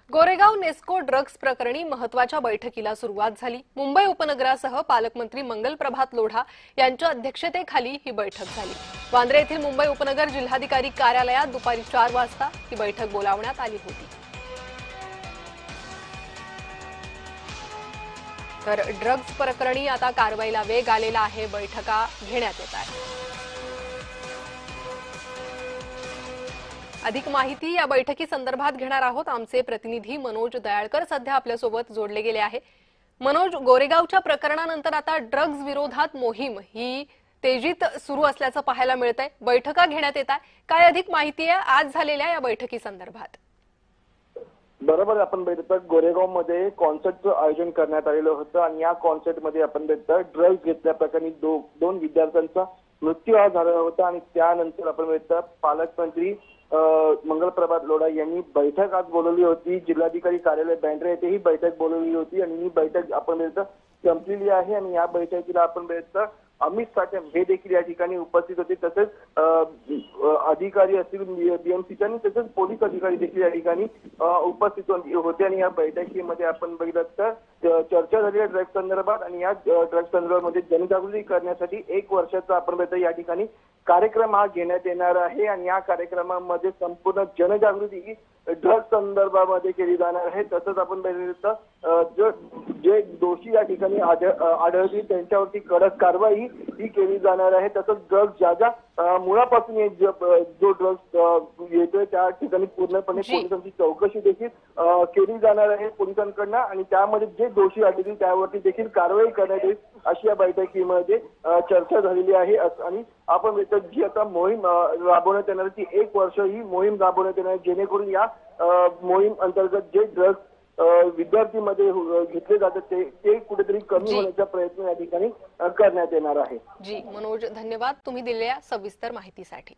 Goregaon Nesco drugs प्रकरणी महत्वाच्या बैठकीला सुरुवात झाली। मुंबई उपनगरासह पालकमंत्री मंगलप्रभात लोढा यांच्या अध्यक्षतेखाली ही बैठक झाली। वांद्रे येथील मुंबई उपनगर जिल्हाधिकारी कार्यालयात दुपारी 4 वाजता ही बैठक बोलावण्यात आली होती। तर ड्रग्ज प्रकरणी आता कारवाईला वेग आलेला आहे, बैठका घेण्यात येत आहेत। अधिक माहिती या बैठकी संदर्भात घेणार आहोत। आमचे प्रतिनिधी मनोज दयाळकर सध्या आपल्यासोबत जोडले गेले आहे। मनोज, गोरेगावच्या प्रकरणानंतर आता ड्रग्ज विरोधात मोहीम ही तेजीत सुरू असल्याचं पाहायला मिळतंय। बैठका घेण्यात येत आहे, काय अधिक माहिती आहे आज झालेल्या या बैठकी संदर्भात? बरोबर, आपण बघितलं गोरेगावमध्ये कॉन्सर्टचं आयोजन करण्यात आलेलं होतं आणि या कॉन्सर्टमध्ये आपण बघितलं ड्रग्ज घेतल्या प्रकरणी दोन विद्यार्थ्यांचा मृत्यू झाला होता आणि त्यानंतर आपण बघितलं पालकमंत्री मंगलप्रभात लोढा यांनी बैठक आज बोलवली होती। जिल्हाधिकारी कार्यालय बँड्रा येथे ही बैठक बोलवली होती आणि ही बैठक आपण बघितलं संपलेली आहे आणि या बैठकीला आपण बघितलं अमित साठे हे देखील या ठिकाणी उपस्थित होते। तसेच अधिकारी असतील बीएमसीचे आणि तसेच पोलीस अधिकारी देखील या ठिकाणी उपस्थित होते आणि या बैठकीमध्ये आपण बघितलं तर चर्चा झाली आहे ड्रग्ज संदर्भात आणि या ड्रग्ज संदर्भामध्ये जनजागृती करण्यासाठी 1 वर्षाचा आपण बघितलं या ठिकाणी कार्यक्रम हा घेण्यात येणार आहे आणि या कार्यक्रमामध्ये संपूर्ण जनजागृती ड्रग्ज संदर्भामध्ये केली जाणार आहे। तसंच आपण बघितलं जे दोषी या ठिकाणी आढळतील त्यांच्यावरती कडक कारवाई ही केली जाणार आहे। तसंच ड्रग्ज ज्या मुळापासून जो ड्रग्ज येतोय त्या ठिकाणी पूर्णपणे पोलिसांची चौकशी देखील केली जाणार आहे पोलिसांकडनं आणि त्यामध्ये जे दोषी आढळतील त्यावरती देखील कारवाई करण्यात येईल अशी या बैठकीमध्ये चर्चा झालेली आहे। आणि आपण जी आता मोहीम राबवण्यात येणार ती 1 वर्ष ही मोहीम राबवण्यात येणार जेणेकरून या मोहीम अंतर्गत जे ड्रग्ज विद्यार्थीमध्ये घेतले जातात ते कुठेतरी कमी होण्याचा प्रयत्न या ठिकाणी करण्यात येणार आहे। जी मनोज, धन्यवाद तुम्ही दिलेल्या सविस्तर माहितीसाठी।